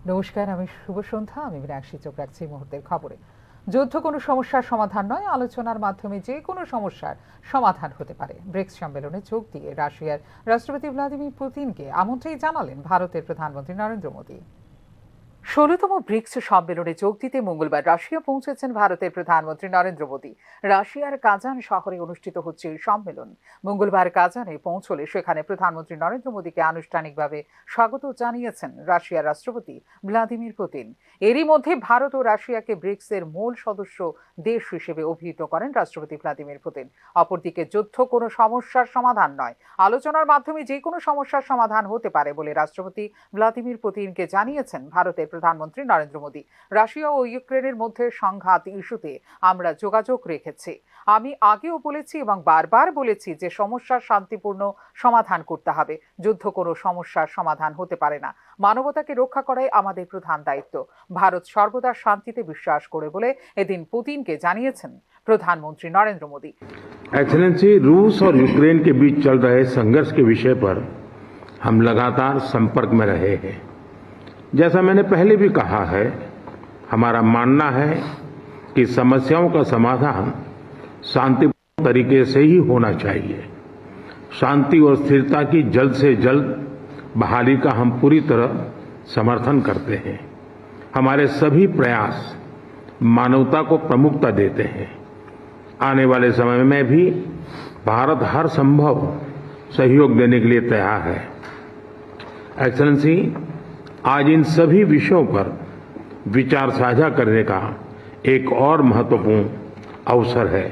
নমস্কার, আমি শুভ সন্ধ্যা। আমি মীনাক্ষী চোখ রাখছি মুহূর্তের খবরে। যুদ্ধ কোনো সমস্যার সমাধান নয়, আলোচনার মাধ্যমে যে কোনো সমস্যার সমাধান হতে পারে। ব্রিক্স সম্মেলনে যোগ দিয়ে রাশিয়ার রাষ্ট্রপতি ভ্লাদিমির পুতিনকে আমন্ত্রণ জানালেন ভারতের প্রধানমন্ত্রী নরেন্দ্র মোদী। ১৬তম ব্রিক্স সম্মেলনে যোগ দিতে মঙ্গলবার রাশিয়া পৌঁছেছেন ভারতের প্রধানমন্ত্রী নরেন্দ্র মোদী। রাশিয়ার কাজান শহরে অনুষ্ঠিত হচ্ছে এই সম্মেলন। মঙ্গলবার কাজানে পৌঁছলে সেখানে প্রধানমন্ত্রী নরেন্দ্র মোদীকে আনুষ্ঠানিকভাবে স্বাগত জানিয়েছেন রাশিয়ার রাষ্ট্রপতি ভ্লাদিমির পুতিন। এরই মধ্যে ভারত ও রাশিয়াকে ব্রিক্সের মূল সদস্য দেশ হিসেবে অভিহিত করেন রাষ্ট্রপতি ভ্লাদিমির পুতিন। অপরদিকে যুদ্ধ কোনো সমস্যার সমাধান নয়, আলোচনার মাধ্যমে যে কোনো সমস্যার সমাধান হতে পারে বলে রাষ্ট্রপতি ভ্লাদিমির পুতিনকে জানিয়েছেন ভারতের প্রধানমন্ত্রী নরেন্দ্র মোদী। রাশিয়া ও ইউক্রেনের মধ্যে সংঘাত ইস্যুতে আমরা যোগাযোগ রেখেছি। আমি আগেও বলেছি এবং বারবার বলেছি যে সমস্যার শান্তিপূর্ণ সমাধান করতে হবে। যুদ্ধ কোনো সমস্যার সমাধান হতে পারে না। মানবতাকে রক্ষা করাই আমাদের প্রধান দায়িত্ব। ভারত সর্বদা শান্তিতে বিশ্বাস করে বলে এদিন পুতিনকে জানিয়েছেন प्रधानमंत्री नरेंद्र मोदी। एक्सेलेंसी, रूस और यूक्रेन के बीच चल रहे संघर्ष के विषय पर हम लगातार संपर्क में रहे हैं। जैसा मैंने पहले भी कहा है, हमारा मानना है कि समस्याओं का समाधान शांतिपूर्ण तरीके से ही होना चाहिए। शांति और स्थिरता की जल्द से जल्द बहाली का हम पूरी तरह समर्थन करते हैं। हमारे सभी प्रयास मानवता को प्रमुखता देते हैं। आने वाले समय में भी भारत हर संभव सहयोग देने के लिए तैयार है। एक्सेलेंसी, आज इन सभी विषयों पर विचार साझा करने का एक और महत्वपूर्ण अवसर है।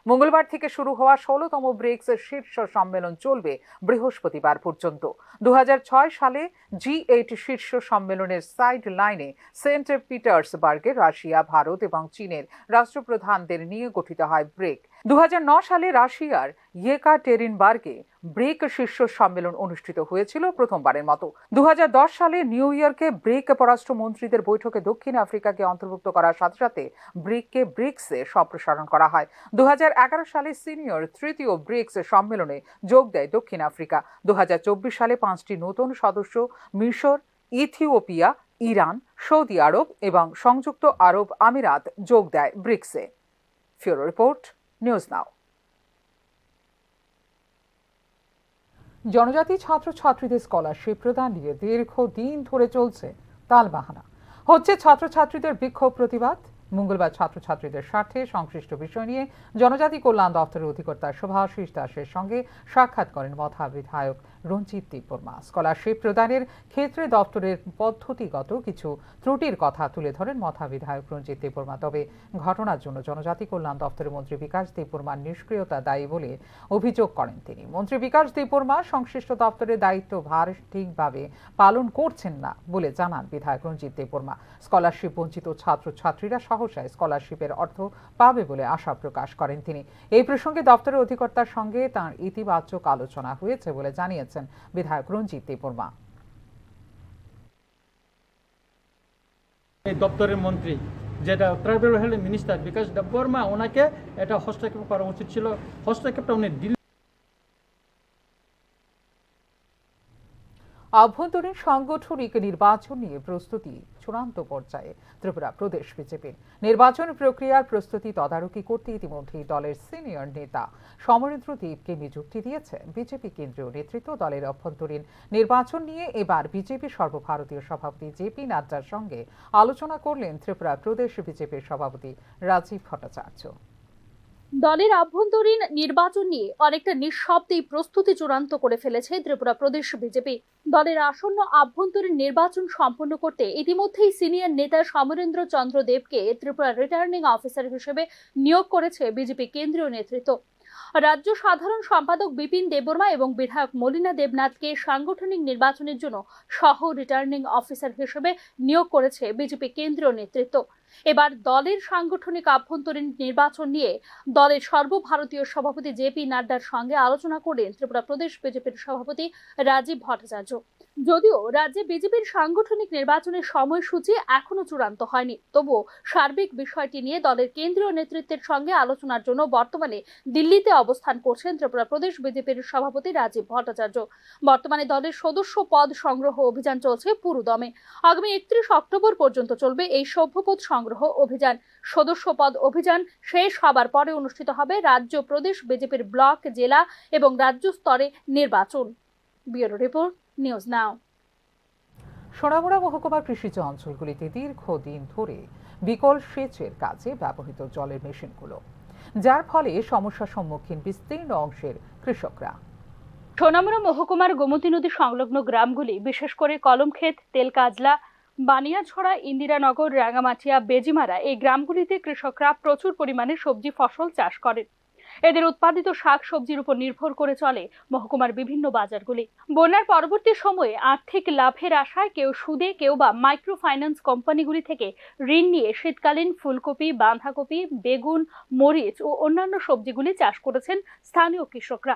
মঙ্গলবার থেকে শুরু হওয়া ১৬তম ব্রিক্স শীর্ষ সম্মেলন চলবে বৃহস্পতিবার পর্যন্ত। ২০০৬ সালে G8 শীর্ষ সম্মেলনের সাইড লাইনে সেন্ট পিটার্সবার্গে রাশিয়া, ভারত এবং চীনের রাষ্ট্রপ্রধানদের নিয়ে গঠিত হয় ব্রিক। ২০০৯ সালে রাশিয়ার ইয়েকাটেরিনবার্গে ব্রিক শীর্ষ সম্মেলন অনুষ্ঠিত হয়েছিল প্রথমবারের মতো। ২০১০ সালে নিউ ইয়র্কে ব্রিক পররাষ্ট্রমন্ত্রীদের বৈঠকে দক্ষিণ আফ্রিকাকে অন্তর্ভুক্ত করার সাথে সাথে ব্রিককে ব্রিক্সে সম্প্রসারণ করা হয়। ২০১১ সালে সিনিয়র তৃতীয় ব্রিক্স সম্মেলনে যোগ দেয় দক্ষিণ আফ্রিকা। ২০২৪ সালে 5টি নতুন সদস্য মিশর, ইথিওপিয়া, ইরান, সৌদি আরব এবং সংযুক্ত আরব আমিরাত যোগ দেয় ব্রিক্সে। ফিউরো রিপোর্ট, নিউজ নাও। জনজাতি ছাত্রছাত্রীদের স্কলারশিপ প্রদান নিয়ে দীর্ঘদিন ধরে চলছে তালবাহানা। হচ্ছে ছাত্রছাত্রীদের বিক্ষোভ প্রতিবাদ। মঙ্গলবার ছাত্রছাত্রীদের স্বার্থে সংশ্লিষ্ট বিষয় নিয়ে জনজাতি কল্যাণ দপ্তরের অধিকর্তা শুভাশিস দাসের সঙ্গে সাক্ষাৎ করেন মথা বিধায়ক রঞ্জিত দেববর্মা। স্কলারশিপ প্রদানের ক্ষেত্রে দপ্তরের পদ্ধতিগত কিছু ত্রুটির কথা তুলে ধরেন মথা বিধায়ক রঞ্জিত দেববর্মা। তবে ঘটনার জন্য জনজাতি কল্যাণ দপ্তরের মন্ত্রী বিকাশ দেববর্মার নিষ্ক্রিয়তা দায়ী বলে অভিযোগ করেন তিনি। মন্ত্রী বিকাশ দেববর্মা সংশ্লিষ্ট দপ্তরের দায়িত্বভার ঠিকভাবে পালন করছেন না বলে জানান বিধায়ক রঞ্জিত দেববর্মা। স্কলারশিপ বঞ্চিত ছাত্রছাত্রীরা সহসায় স্কলারশিপের অর্থ পাবে বলে আশা প্রকাশ করেন তিনি। এই প্রসঙ্গে দপ্তরের অধিকর্তার সঙ্গে তাঁর ইতিবাচক আলোচনা হয়েছে বলে জানিয়েছেন বিধায়ক রঞ্জিত দেববর্মা। এই দপ্তরের মন্ত্রী যেটা ট্রাইবাল হেলথ মিনিস্টার বিকাশ দেববর্মা, ওনাকে এটা হস্তক্ষেপ করা উচিত ছিল। হস্তক্ষেপটা উনি আভ্যন্তরীণ সাংগঠনিক নির্বাচন নিয়ে প্রস্তুতি চূড়ান্ত পর্যায়ে। ত্রিপুরা প্রদেশ বিজেপির নির্বাচন প্রক্রিয়ার প্রস্তুতি তদারকি করতে ইতিমধ্যেই দলের সিনিয়র নেতা সমরেন্দ্র দেবকে নিযুক্তি দিয়েছে বিজেপি কেন্দ্রীয় নেতৃত্ব। দলের অভ্যন্তরীণ নির্বাচন নিয়ে এবার বিজেপি সর্বভারতীয় সভাপতি জেপি নাড্ডার সঙ্গে আলোচনা করলেন ত্রিপুরা প্রদেশ বিজেপির সভাপতি রাজীব ভট্টাচার্য। দলের আভ্যন্তরীণ নির্বাচন নিয়ে অনেকটা নিঃশব্দেই প্রস্তুতি চূড়ান্ত করে ফেলেছে ত্রিপুরা প্রদেশ বিজেপি। দলের আসন্ন আভ্যন্তরীণ নির্বাচন সম্পন্ন করতে ইতিমধ্যেই সিনিয়র নেতা সমরেন্দ্র চন্দ্র দেবকে ত্রিপুরা রিটার্নিং অফিসার হিসেবে নিয়োগ করেছে বিজেপি কেন্দ্রীয় নেতৃত্ব। রাজ্য সাধারণ সম্পাদক বিপিন দেববর্মা এবং বিধায়ক মলিনা দেবনাথকে সাংগঠনিক নির্বাচনের জন্য সহ রিটার্নিং অফিসার হিসেবে নিয়োগ করেছে বিজেপি কেন্দ্রীয় নেতৃত্ব। এবার দলের সাংগঠনিক আভ্যন্তরীণ নির্বাচন নিয়ে দলের সর্বভারতীয় সভাপতি জেপি নাড্ডার সঙ্গে আলোচনা করলেন ত্রিপুরা প্রদেশ বিজেপির সভাপতি রাজীব ভট্টাচার্য। যদিও রাজ্যে বিজেপির সাংগঠনিক নির্বাচনের সময়সূচি এখনো চূড়ান্ত হয়নি, তবুও সার্বিক বিষয়টি নিয়ে দলের কেন্দ্রীয় নেতৃত্বের সঙ্গে আলোচনার জন্য বর্তমানে দিল্লিতে অবস্থান করছেন ত্রিপুরা প্রদেশ বিজেপির সভাপতি রাজীব ভট্টাচার্য। বর্তমানে দলের সদস্য পদ সংগ্রহ অভিযান চলছে পুরোদমে। আগামী 31 অক্টোবর পর্যন্ত চলবে এই সভ্যপদ সংগ্রহ অভিযান। সদস্য পদ অভিযান শেষ হবার পরে অনুষ্ঠিত হবে রাজ্য প্রদেশ বিজেপির ব্লক, জেলা এবং রাজ্য স্তরে নির্বাচন। Bureau report, news now. Sonamura মহকুমার কৃষিজ অঞ্চলগুলিতে দীর্ঘদিন ধরে বিকল সেচের কাজে ব্যবহৃত জলের মেশিনগুলো, যার ফলে সমস্যার সম্মুখীন বিস্তীর্ণ অংশের কৃষকরা। সোনামুড়া মহকুমার গোমতী নদী সংলগ্ন গ্রামগুলি, বিশেষ করে কলমক্ষেত, তেলকাজলা, বানিয়াছড়া, ইন্দিরানগর, রাঙামাটিয়া, বেজিমারা এই গ্রামগুলিতে কৃষকরা প্রচুর পরিমাণে সবজি ফসল চাষ করেন। এদের উৎপাদিত শাক সবজির উপর নির্ভর করে চলে মহকুমার বিভিন্ন বাজারগুলি। বন্যার পরবর্তী সময়ে আর্থিক লাভের আশায় কেউ সুদে, কেউ বা মাইক্রো ফাইন্যান্স কোম্পানিগুলি থেকে ঋণ নিয়ে শীতকালীন ফুলকপি, বাঁধাকপি, বেগুন, মরিচ ও অন্যান্য সবজিগুলি চাষ করেছেন স্থানীয় কৃষকরা।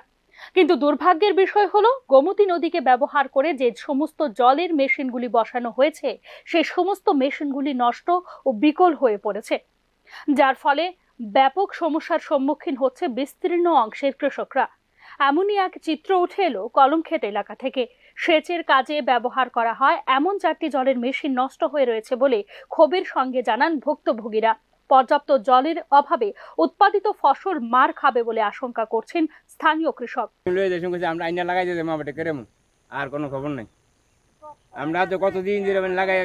কিন্তু দুর্ভাগ্যের বিষয় হলো, গোমতী নদীকে ব্যবহার করে যে সমস্ত জলের মেশিনগুলি বসানো হয়েছে, সেই সমস্ত মেশিনগুলি নষ্ট ও বিকল হয়ে পড়েছে, যার ফলে ব্যাপক সমস্যার সম্মুখীন হচ্ছে বিস্তীর্ণ অংশের কৃষকরা। এমনই এক চিত্র উঠে এলো কলমক্ষেত এলাকা থেকে। সেচের কাজে ব্যবহার করা হয় এমন 4টি জলের মেশিন নষ্ট হয়ে রয়েছে বলে ক্ষোভের সঙ্গে জানান ভুক্তভোগীরা। পর্যাপ্ত জলের অভাবে উৎপাদিত ফসল মার খাবে বলে আশঙ্কা করছেন স্থানীয় কৃষক। আমরা আইনা লাগাই দিতে মামাটে করে আর কোনো খবর নাই। আমরা তো কতদিন ধরে লাগাই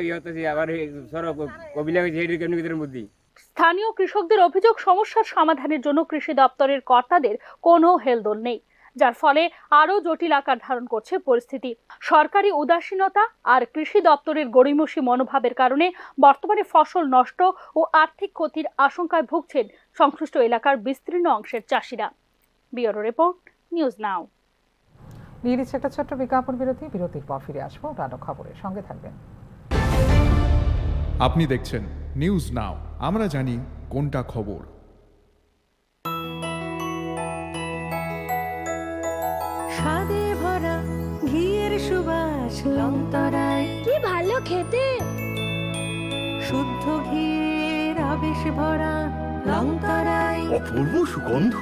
আবার সড়ক কবিলা ভিতরের মধ্যে। স্থানীয় কৃষকদের অভিযোগ, সমস্যার সমাধানের জন্য কৃষি দপ্তরের কর্তাদের কোনো হেলদোল নেই, যার ফলে আরও জটিল আকার ধারণ করছে পরিস্থিতি। সরকারি উদাসীনতা আর কৃষি দপ্তরের গড়িমসি মনোভাবের কারণে বর্তমানে ফসল নষ্ট ও আর্থিক ক্ষতির আশঙ্কায় ভুগছেন সংশ্লিষ্ট এলাকার বিস্তীর্ণ অংশের চাষিরা। Bureau report, news now. নিয়ে নিচ্ছে একটা ছোট্ট বিজ্ঞাপন বিরতি। বিরতির পর ফিরে আসবো অন্যান্য খবরের সঙ্গে থাকবেন। আপনি দেখছেন নিউজ নাও, আমরা জানি কোনটা খবর। স্বাদে ভরা ঘিয়ের সুবাস লংতরায়, কি ভালো খেতে। শুদ্ধ ঘিয়ের আবেশ ভরা লংতরায়, অপূর্ব সুগন্ধ,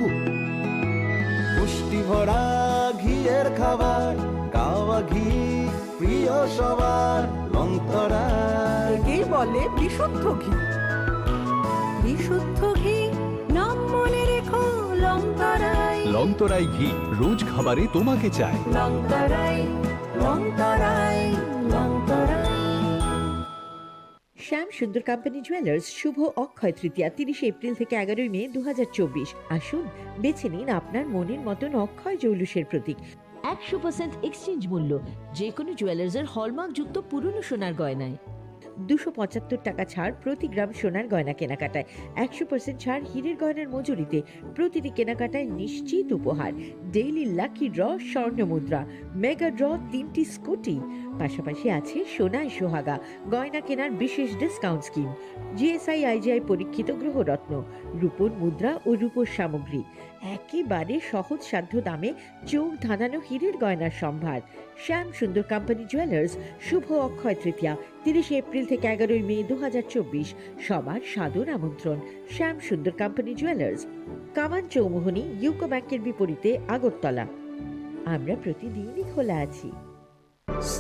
পুষ্টি ভরা ঘিয়ের খাবার, কাওয়া ঘি প্রিয় সবার লংতরায়। একে বলে বিশুদ্ধ ঘি। বিশুদ্ধ ঘি নাম মনে রেখো লংতরায়। লংতরাই ঘি রোজ খাবারে তোমাকে চাই। লংতরায়, লংতরায়, লংতরায়। শ্যাম সুন্দর কোম্পানি জুয়েলার্স শুভ অক্ষয় তৃতীয়া 30 এপ্রিল থেকে 11 মে 2024। আসুন বেছে নিন আপনার মনের মতন অক্ষয় জৌলুসের প্রতীক। 100% এক্সচেঞ্জ মূল্য যে কোনো জুয়েলার্সের হলমার্কযুক্ত পুরনো সোনার গয়নায়। 275 টাকা ছাড় প্রতি গ্রাম সোনার গয়না কেনাকাটায়। 100% ছাড় হীরের গয়নার মজুরিতে। প্রতিটি কেনাকাটায় নিশ্চিত উপহার, ডেইলি লাকি ড্র, স্বর্ণ মুদ্রা, মেগা ড্র, 3টি স্কুটি। পাশাপাশি আছে সোনায় সোহাগা গয়না কেনার বিশেষ ডিসকাউন্ট স্কিম, জিএসআই আইজিআই পরীক্ষিত গ্রহরত্ন, রূপোর মুদ্রা ও রূপোর সামগ্রী। একেবারে সহজ সাধ্য দামে চোখ ধাঁধানো হীরের গয়নার সম্ভার। শ্যাম সুন্দর কোম্পানি জুয়েলার্স শুভ অক্ষয় তৃতীয়া 30 এপ্রিল থেকে 11 মে 2024। সবার সাদর আমন্ত্রণ। শ্যাম সুন্দর কোম্পানি জুয়েলার্স, কামান চৌমুহনী, ইউকো ব্যাংকের বিপরীতে, আগরতলা। আমরা প্রতিদিনই খোলা আছি।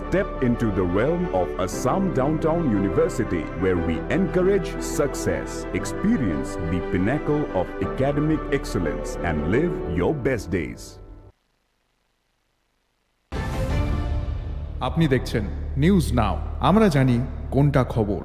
Step into the realm of Assam Downtown University, where we encourage success, experience the pinnacle of academic excellence, and live your best days. আপনি দেখছেন নিউজ নাও, আমরা জানি কোনটা খবর।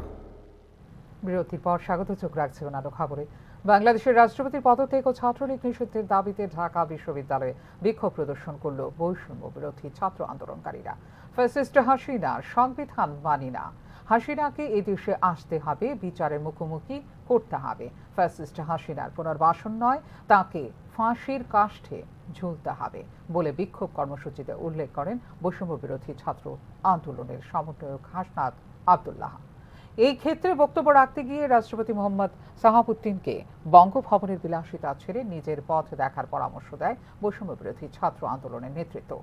বিরতির পর স্বাগত। চোখ রাখছে অন্যান্য খবরে। বাংলাদেশের রাষ্ট্রপতির পদত্যাগ ও ছাত্রলীগ নিষিদ্ধের দাবিতে ঢাকা বিশ্ববিদ্যালয়ে বিক্ষোভ প্রদর্শন করল বৈষম্য বিরোধী ছাত্র আন্দোলনকারীরা। ফ্যাসিস্ট হাসিনার সংবিধান মানি না, হাসিনাকে এদেশে আসতে হবে, বিচারের মুখোমুখি করতে হবে। ফ্যাসিস্ট হাসিনার পুনর্বাসন নয়, তাকে ফাঁসির কাষ্ঠে ঝুলতে হবে বলে বিক্ষোভ কর্মসূচিতে উল্লেখ করেন বৈষম্য বিরোধী ছাত্র আন্দোলনের সমন্বয়ক হাসনাত আব্দুল্লাহ। এই ক্ষেত্রে বক্তব্য রাখতে গিয়ে রাষ্ট্রপতি মোহাম্মদ সাহাবুদ্দিনকে বঙ্গভবনের বিলাসিতা ছেড়ে নিজের পথ দেখার পরামর্শ দেয় বৈষম্য বিরোধী ছাত্র আন্দোলনের নেতৃত্ব।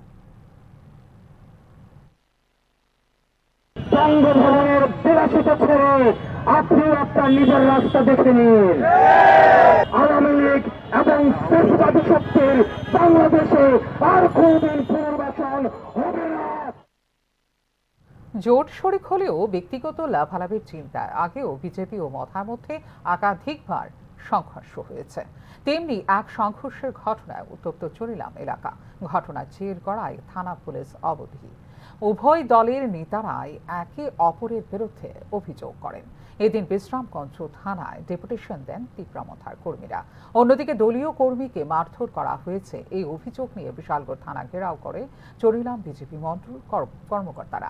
বঙ্গভবনের বিলাসিতা ছেড়ে আপনি আপনার নিজের রাস্তা দেখে নিন। আওয়ামী লীগ এবং ফ্যাসিবাদী শক্তির বাংলাদেশে আর কোনদিন পুনর্বাসন হবে না। জোট শরিক হলেও ব্যক্তিগত লাভালাভের চিন্তায় আগেও বিজেপি ও মথার মধ্যে একাধিকবার সংঘর্ষ হয়েছে। তেমনি এক সংঘর্ষের ঘটনায় উত্তপ্ত চরিলাম এলাকা। ঘটনার জের করায় থানা পুলিশ অবধি। উভয় দলের নেতারাই একে অপরের বিরুদ্ধে অভিযোগ করেন। এদিন বিশ্রামগঞ্জ থানায় ডেপুটেশন দেন তীব্রমথার কর্মীরা। অন্যদিকে দলীয় কর্মীকে মারধর করা হয়েছে এই অভিযোগ নিয়ে বিশালগড় থানা ঘেরাও করে চরিলাম বিজেপি মণ্ডল কর্মকর্তারা।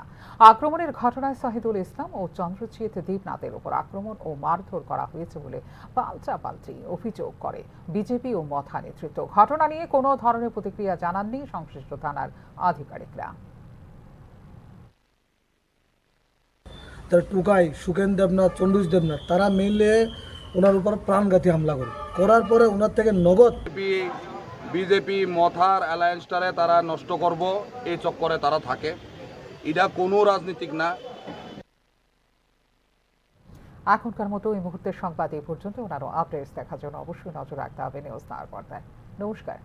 আক্রমণের ঘটনায় শহীদুল ইসলাম ও চন্দ্রজিৎ দেবনাথের উপর আক্রমণ ও মারধর করা হয়েছে বলে পাল্টাপাল্টি অভিযোগ করে বিজেপি ও মথা নেতৃত্ব। ঘটনা নিয়ে কোনো ধরনের প্রতিক্রিয়া জানাননি সংশ্লিষ্ট থানার আধিকারিকরা। তার টুকাই সুকেন দেবনাথ চন্দ্রজিৎ দেবনাথ তারা মিলে ওনার উপর প্রাণঘাতী হামলা করার পরে ওনার থেকে নগদ বিজেপি মথার অ্যালায়েন্সটারে তারা নষ্ট করব এই চক্করে তারা থাকে। এটা কোনো রাজনীতিক না। এখনকার মতো এই মুহূর্তের সংবাদ এই পর্যন্ত। ওনারও আপডেটস দেখার জন্য অবশ্যই নজর রাখতে হবে নিউজ নাওয়ার পর্দায়। নমস্কার।